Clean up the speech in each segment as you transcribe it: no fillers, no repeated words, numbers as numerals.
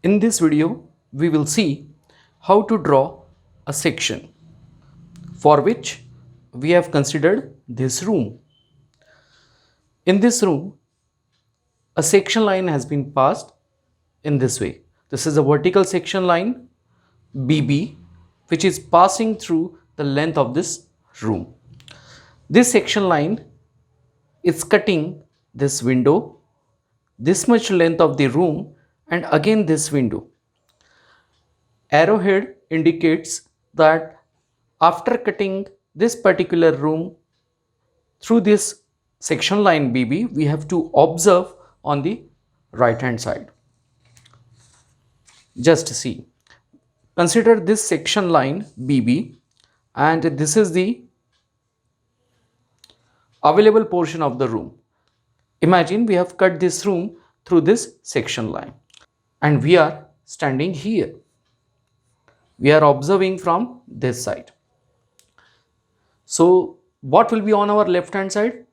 In this video, we will see how to draw a section for which we have considered this room. In this room, a section line has been passed in this way. This is a vertical section line BB which is passing through the length of this room. This section line is cutting this window, this much length of the room, and again this window. Arrowhead indicates that after cutting this particular room through this section line BB, we have to observe on the right hand side. Just see. Consider this section line BB, and this is the available portion of the room. Imagine we have cut this room through this section line and we are standing here. We are observing from this side. So what will be on our left hand side?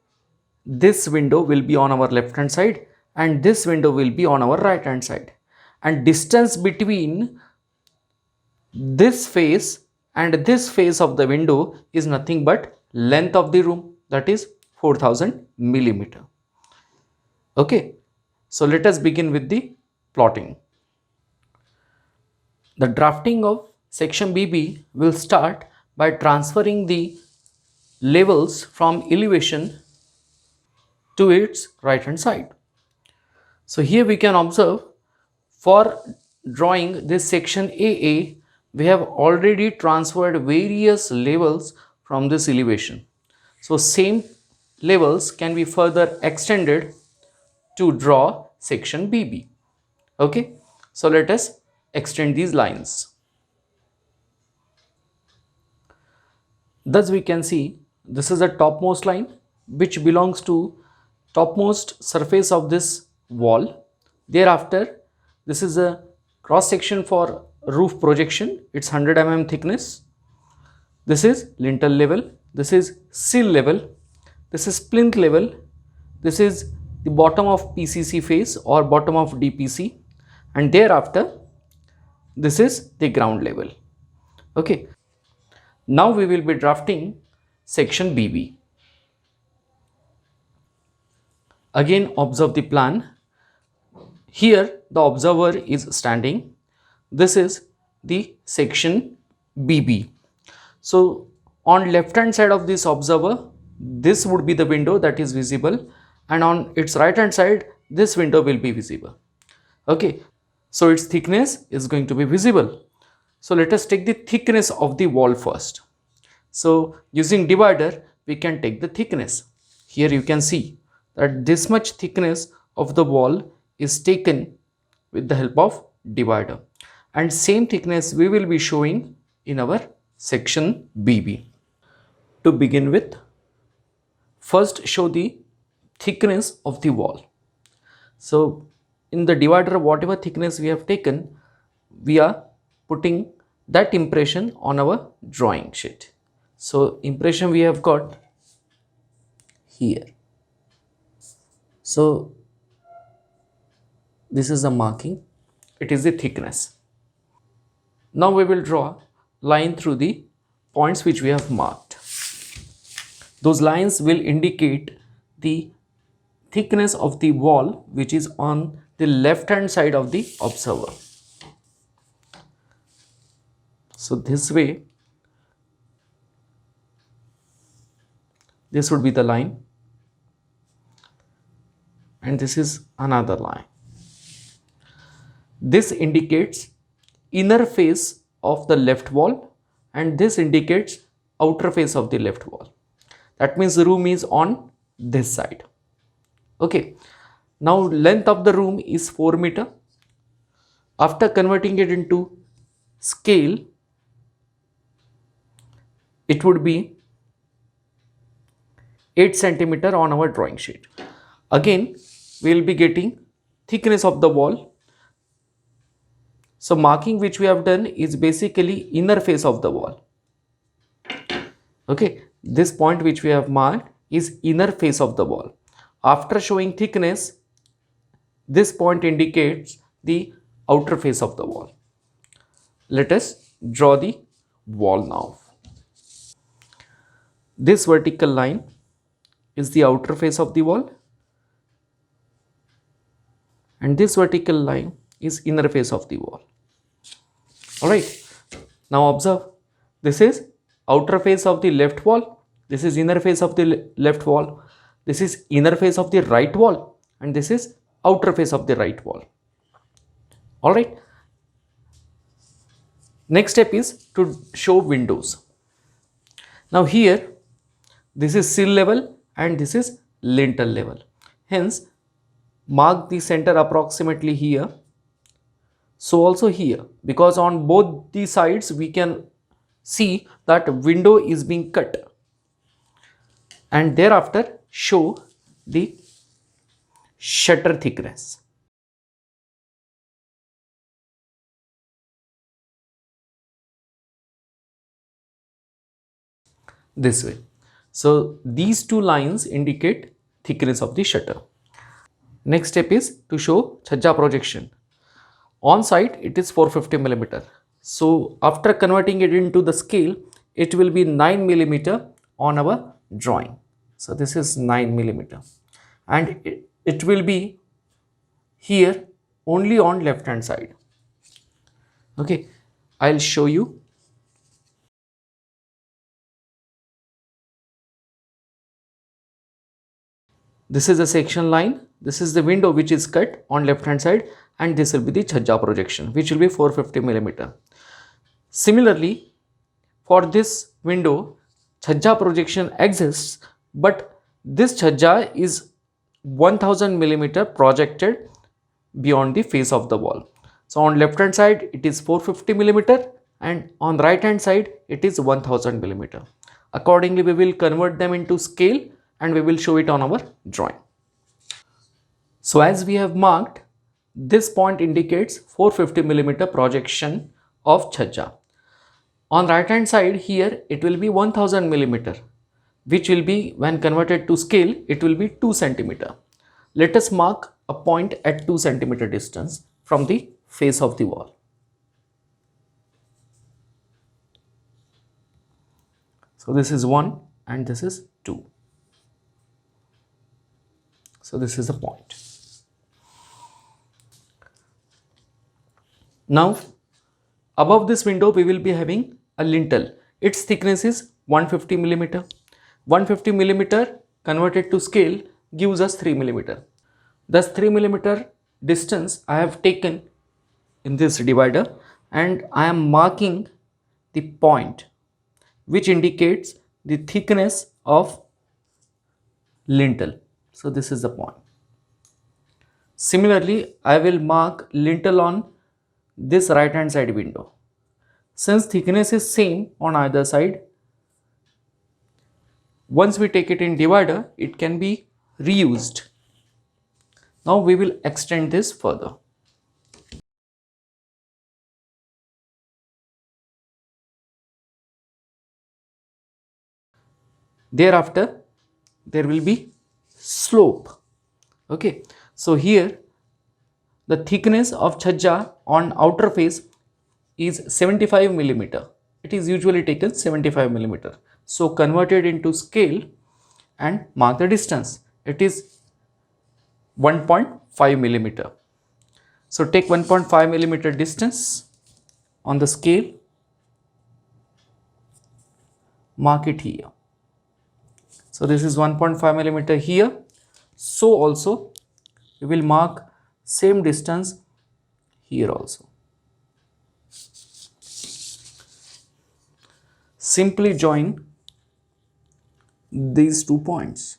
This window will be on our left hand side and this window will be on our right hand side. And distance between this face and this face of the window is nothing but length of the room, that is 4000 millimeter. Okay, so let us begin with the plotting. The drafting of section BB will start by transferring the levels from elevation to its right hand side. So here we can observe, for drawing this section AA, we have already transferred various levels from this elevation. So same levels can be further extended to draw section BB. Okay, so let us extend these lines. Thus we can see this is a topmost line which belongs to topmost surface of this wall. Thereafter, this is a cross section for roof projection. It's 100 mm thickness. This is lintel level. This is sill level. This is plinth level. This is the bottom of PCC face or bottom of DPC, and thereafter this is the ground level. Okay, now we will be drafting section BB. Again observe the plan. Here the observer is standing. This is the section BB. So on left hand side of this observer, this would be the window that is visible, and on its right hand side this window will be visible. Okay, so its thickness is going to be visible. So let us take the thickness of the wall first. So using divider we can take the thickness. Here you can see that this much thickness of the wall is taken with the help of divider, and same thickness we will be showing in our section BB. To begin with, first show the thickness of the wall. So in the divider, whatever thickness we have taken, we are putting that impression on our drawing sheet. So impression we have got here. So this is the marking, it is the thickness. Now we will draw line through the points which we have marked. Those lines will indicate the thickness of the wall which is on the left hand side of the observer. So this way, this would be the line, and this is another line. This indicates inner face of the left wall, and this indicates outer face of the left wall. That means the room is on this side. Okay, now length of the room is 4 meter. After converting it into scale, it would be 8 centimeter on our drawing sheet. Again, we will be getting thickness of the wall. So marking which we have done is basically inner face of the wall. Okay, this point which we have marked is inner face of the wall. After showing thickness, this point indicates the outer face of the wall. Let us draw the wall now. This vertical line is the outer face of the wall, and this vertical line is inner face of the wall. Alright, now observe, this is outer face of the left wall, this is inner face of the left wall, this is inner face of the right wall, and this is outer face of the right wall. Alright, next step is to show windows. Now here, this is sill level and this is lintel level. Hence, mark the center approximately here. So also here, because on both the sides we can see that window is being cut, and thereafter show the shutter thickness. This way. So these two lines indicate thickness of the shutter. Next step is to show chhajja projection. On site it is 450 millimeter. So after converting it into the scale, it will be 9 millimeter on our drawing. So this is 9 millimeter, and it will be here only on left hand side. Okay, I'll show you. This is a section line, this is the window which is cut on left hand side, and this will be the chhajja projection which will be 450 millimeter. Similarly, for this window, chhajja projection exists, but this chhajja is 1000 millimeter projected beyond the face of the wall. So on left hand side it is 450 millimeter, and on right hand side it is 1000 millimeter. Accordingly, we will convert them into scale and we will show it on our drawing. So as we have marked, this point indicates 450 millimeter projection of chhajja. On right hand side here it will be 1000 millimeter, which will be, when converted to scale, it will be 2 centimeter. Let us mark a point at 2 centimeter distance from the face of the wall. So this is 1 and this is 2. So this is the point. Now above this window we will be having a lintel. Its thickness is 150 millimeter. 150 millimeter converted to scale gives us 3 millimeter. Thus 3 millimeter distance I have taken in this divider, and I am marking the point which indicates the thickness of lintel. So this is the point. Similarly, I will mark lintel on this right hand side window. Since thickness is same on either side, once we take it in divider, it can be reused. Now we will extend this further. Thereafter, there will be slope. Okay, so here the thickness of chhajja on outer face is 75 millimeter. It is usually taken 75 millimeter. So converted into scale and mark the distance. It is 1.5 millimeter. So take 1.5 millimeter distance on the scale, mark it here. So this is 1.5 millimeter here. So also we will mark same distance here also. Simply join these 2 points.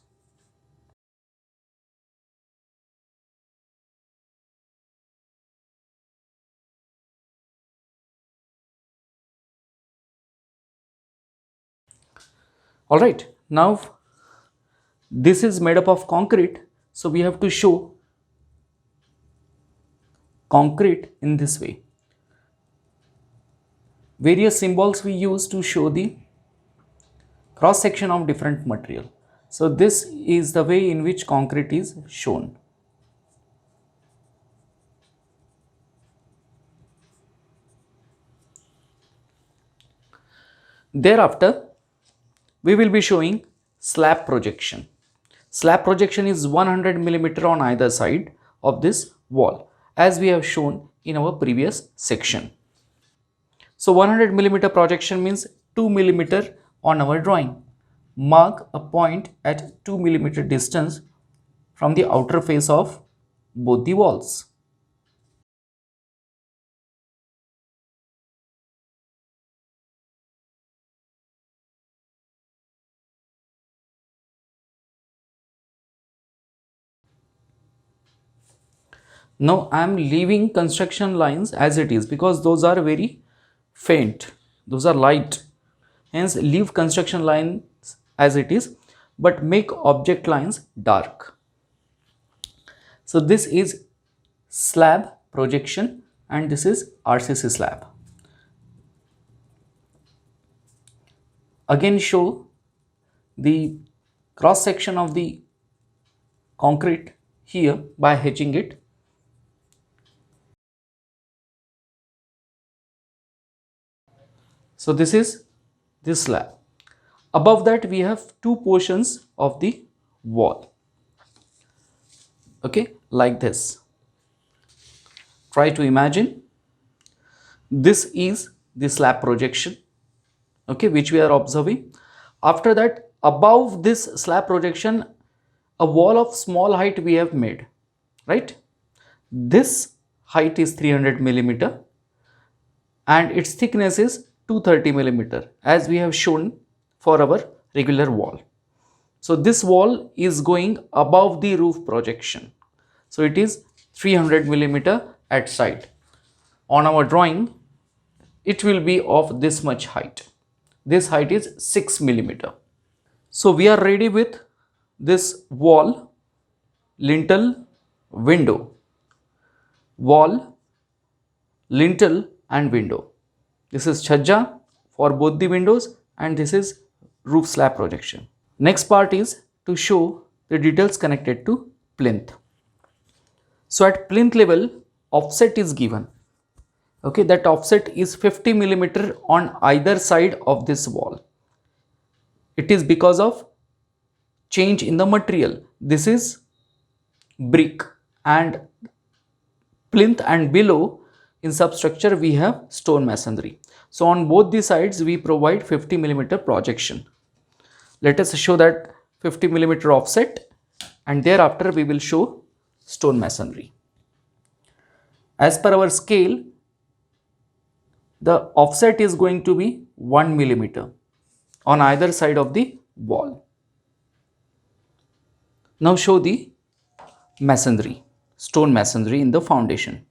Alright, now this is made up of concrete, so we have to show concrete in this way. Various symbols we use to show the cross section of different material. So this is the way in which concrete is shown. Thereafter, we will be showing slab projection. Slab projection is 100 millimeter on either side of this wall, as we have shown in our previous section. So 100 millimeter projection means 2 millimeter on our drawing. Mark a point at 2 millimeter distance from the outer face of both the walls. Now I am leaving construction lines as it is because those are very faint, those are light. Hence leave construction lines as it is, but make object lines dark. So this is slab projection and this is RCC slab. Again show the cross section of the concrete here by hatching it. So this is this slab. Above that we have two portions of the wall. Okay, like this. Try to imagine. This is the slab projection, okay, which we are observing. After that, above this slab projection, a wall of small height we have made, right? This height is 300 millimeter and its thickness is 230 millimeter, as we have shown for our regular wall. So this wall is going above the roof projection. So it is 300 millimeter at side. On our drawing, it will be of this much height. This height is 6 millimeter. So we are ready with this wall, lintel, window. Wall, lintel and window. This is chhajja for both the windows and this is roof slab projection. Next part is to show the details connected to plinth. So at plinth level, offset is given. Okay, that offset is 50 millimeter on either side of this wall. It is because of change in the material. This is brick and plinth, and below in substructure we have stone masonry. So on both the sides we provide 50 millimeter projection. Let us show that 50 millimeter offset and thereafter we will show stone masonry. As per our scale, the offset is going to be 1 millimeter on either side of the wall. Now show the masonry, stone masonry in the foundation.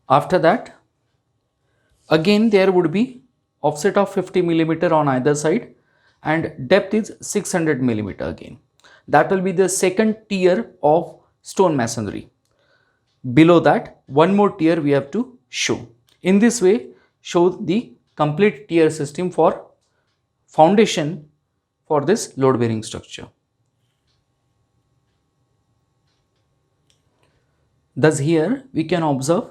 After that, again there would be offset of 50 millimeter on either side and depth is 600 millimeter again. That will be the second tier of stone masonry. Below that, one more tier we have to show. In this way, show the complete tier system for foundation for this load bearing structure. Thus here we can observe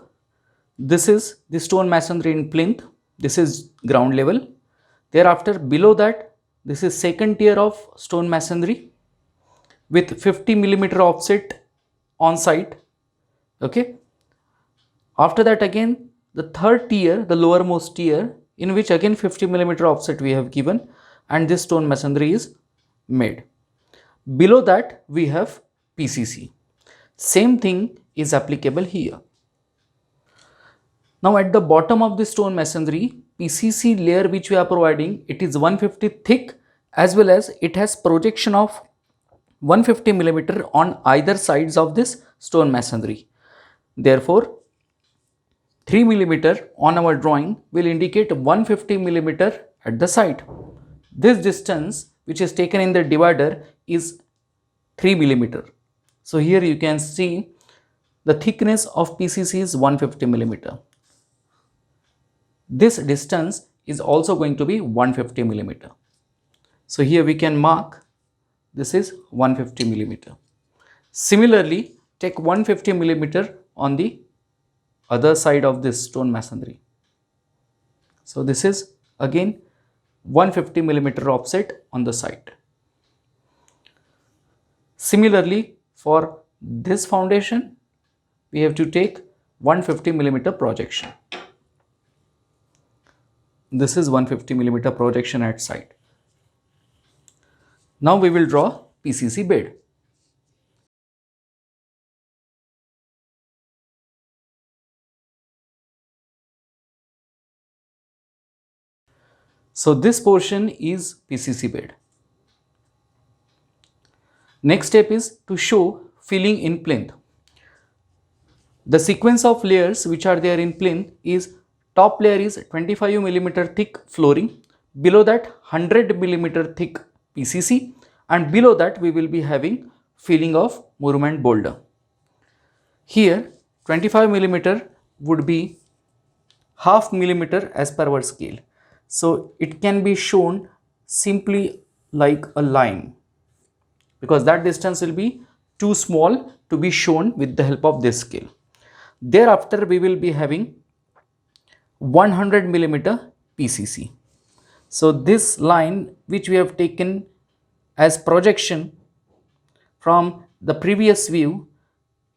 this is the stone masonry in plinth, this is ground level. Thereafter below that, this is second tier of stone masonry with 50 millimeter offset on site. Okay. After that again the third tier, the lowermost tier, in which again 50 millimeter offset we have given and this stone masonry is made. Below that we have PCC. Same thing is applicable here. Now at the bottom of the stone masonry, PCC layer which we are providing, it is 150 thick as well as it has projection of 150 millimeter on either sides of this stone masonry. Therefore, 3 millimeter on our drawing will indicate 150 millimeter at the side. This distance which is taken in the divider is 3 millimeter. So here you can see the thickness of PCC is 150 millimeter. This distance is also going to be 150 millimeter. So here we can mark this is 150 millimeter. Similarly, take 150 millimeter on the other side of this stone masonry. So this is again 150 millimeter offset on the side. Similarly, for this foundation, we have to take 150 millimeter projection. This is 150 millimeter projection at side. Now we will draw PCC bed. So this portion is PCC bed. Next step is to show filling in plinth. The sequence of layers which are there in plinth is top layer is 25 millimeter thick flooring, below that 100 millimeter thick PCC, and below that we will be having filling of murum and boulder. Here 25 millimeter would be half millimeter as per our scale. So it can be shown simply like a line, because that distance will be too small to be shown with the help of this scale. Thereafter we will be having 100 millimeter PCC. So this line which we have taken as projection from the previous view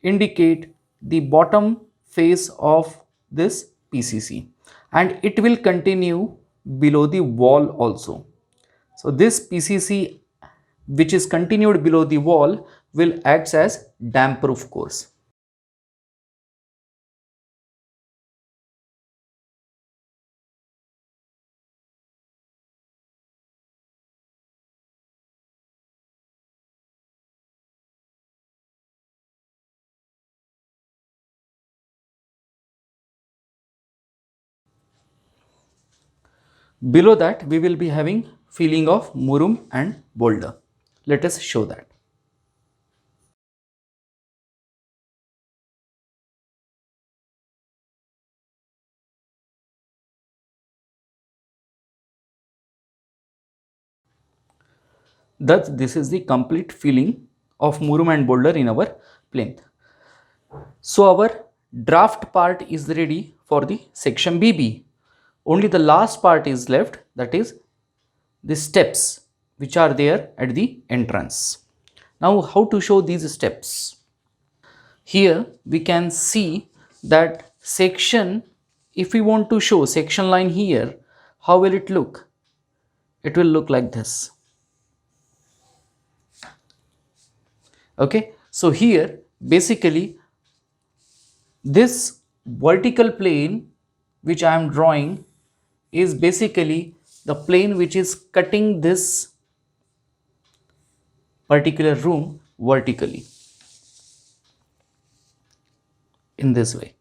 indicate the bottom face of this PCC, and it will continue below the wall also. So this PCC which is continued below the wall will act as damp proof course. Below that we will be having filling of murum and boulder. Let us show that. Thus this is the complete filling of murum and boulder in our plinth. So our draft part is ready for the section BB. Only the last part is left, that is the steps which are there at the entrance. Now how to show these steps? Here we can see that section, if we want to show section line here, how will it look? It will look like this. Okay, so here basically this vertical plane which I am drawing is basically the plane which is cutting this particular room vertically in this way,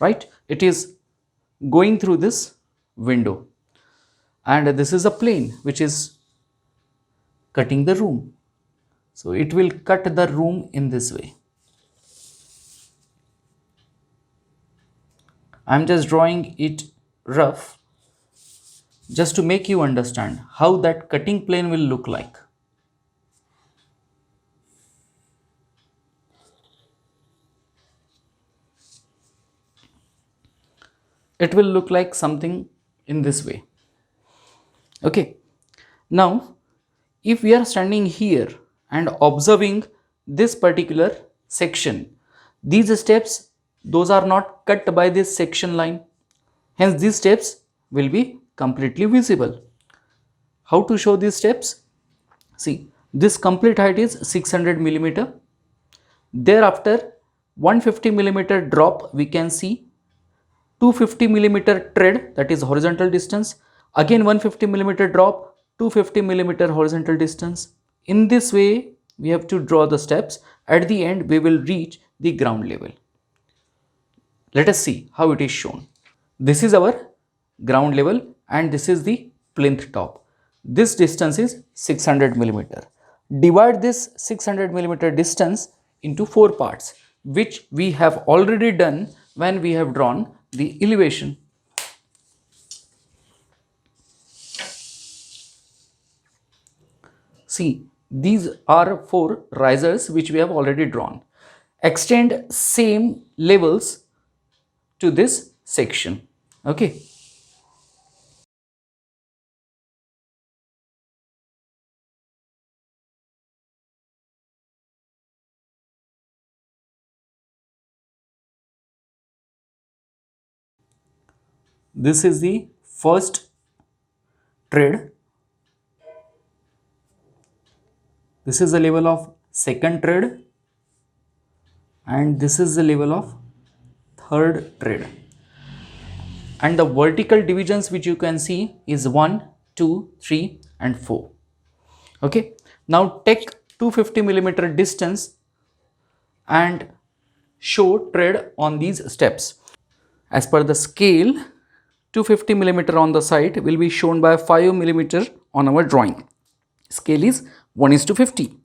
right? It is going through this window, and this is a plane which is cutting the room. So it will cut the room in this way. I am just drawing it rough just to make you understand how that cutting plane will look like. It will look like something in this way. Okay, now if we are standing here and observing this particular section, these steps, those are not cut by this section line, hence these steps will be completely visible. How to show these steps? See, this complete height is 600 millimeter. Thereafter 150 millimeter drop we can see, 250 millimeter tread, that is horizontal distance, again 150 millimeter drop, 250 millimeter horizontal distance. In this way we have to draw the steps. At the end we will reach the ground level. Let us see how it is shown. This is our ground level and this is the plinth top. This distance is 600 millimeter. Divide this 600 millimeter distance into 4 parts, which we have already done when we have drawn the elevation. See, These are 4 risers which we have already drawn. Extend same levels to this section. Okay. This is the first tread. This is the level of second tread, and this is the level of third tread. And the vertical divisions which you can see is 1, 2, 3 and 4. Okay. Now take 250 millimeter distance and show tread on these steps. As per the scale, 250 millimeter on the side will be shown by 5 millimeter on our drawing. Scale is 1:50.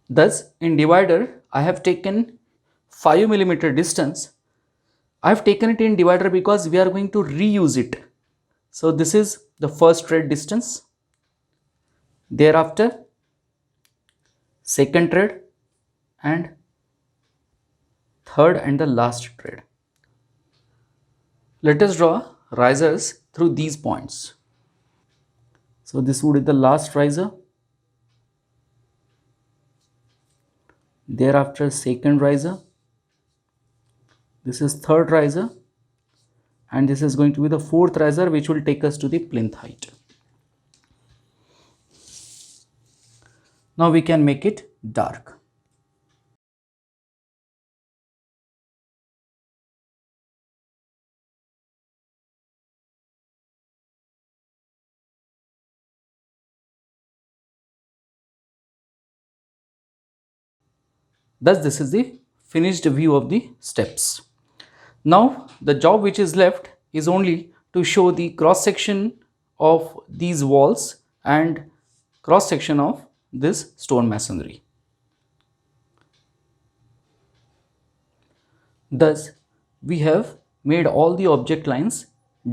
Thus, in divider, I have taken 5 millimeter distance. I have taken it in divider because we are going to reuse it. So this is the first tread distance. Thereafter, second tread and third and the last tread. Let us draw risers through these points. So this would be the last riser. Thereafter, second riser. This is third riser, and this is going to be the fourth riser, which will take us to the plinth height. Now we can make it dark. Thus, this is the finished view of the steps. Now, the job which is left is only to show the cross section of these walls and cross section of this stone masonry. Thus, we have made all the object lines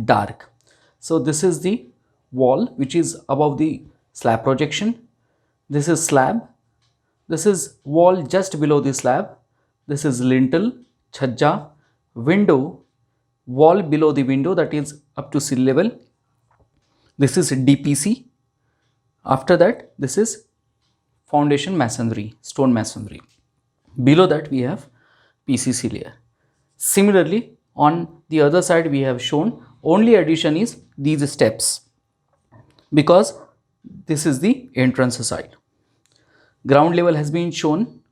dark. So, this is the wall which is above the slab projection. This is slab. This is wall just below the slab. This is lintel, chhajja, window, wall below the window, that is up to sill level. This is DPC. After that, this is foundation masonry, stone masonry. Below that, we have PCC layer. Similarly, on the other side, we have shown only addition is these steps, because this is the entrance side. Ground level has been shown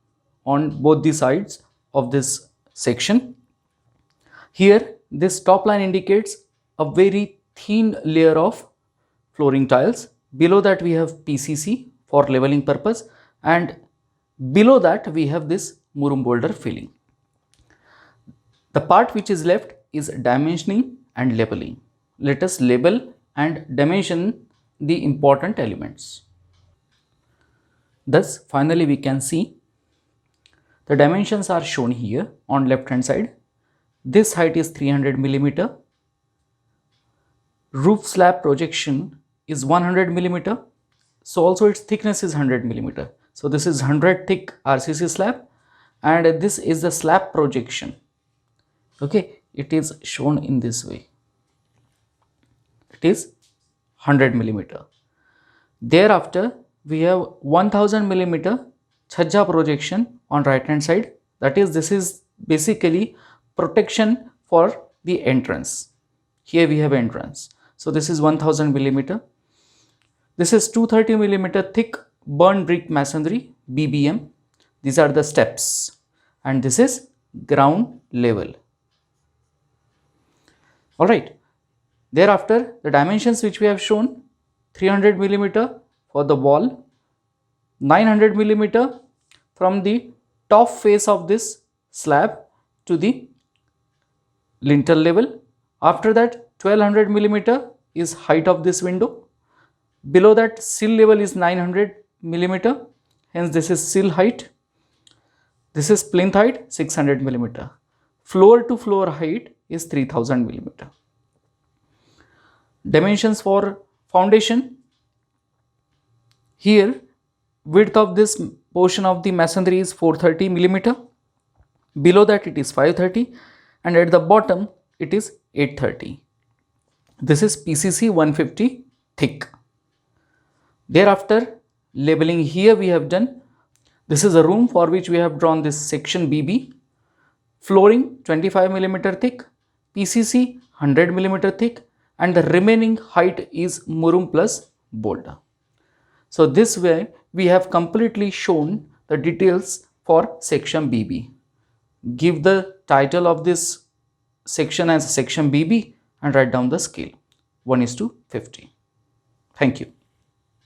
on both the sides of this section. Here, this top line indicates a very thin layer of flooring tiles. Below that, we have PCC for leveling purpose, and below that, we have this murum boulder filling. The part which is left is dimensioning and labeling. Let us label and dimension the important elements. Thus, finally, we can see the dimensions are shown here on left hand side. This height is 300 millimeter. Roof slab projection is 100 millimeter. So also its thickness is 100 millimeter. So this is 100 thick RCC slab, and this is the slab projection. Okay, it is shown in this way. It is 100 millimeter. Thereafter, we have 1000 millimeter chhajja projection on right hand side. That is, this is basically protection for the entrance. Here we have entrance. So this is 1000 millimeter. This is 230 millimeter thick burn brick masonry, BBM. These are the steps, and this is ground level. All right. Thereafter, the dimensions which we have shown: 300 millimeter for the wall, 900 millimeter from the top face of this slab to the lintel level. After that, 1200 millimeter is height of this window. Below that, sill level is 900 millimeter. Hence, this is sill height. This is plinth height, 600 millimeter. Floor to floor height is 3000 millimeter. Dimensions for foundation. Here, width of this portion of the masonry is 430 millimeter. Below that it is 530, and at the bottom it is 830. This is PCC 150 thick. Thereafter, labeling here we have done. This is a room for which we have drawn this section BB. Flooring 25 millimeter thick, PCC 100 millimeter thick, and the remaining height is murum plus boulder. So this way we have completely shown the details for section BB. Give the title of this section as section BB and write down the scale 1:50. Thank you.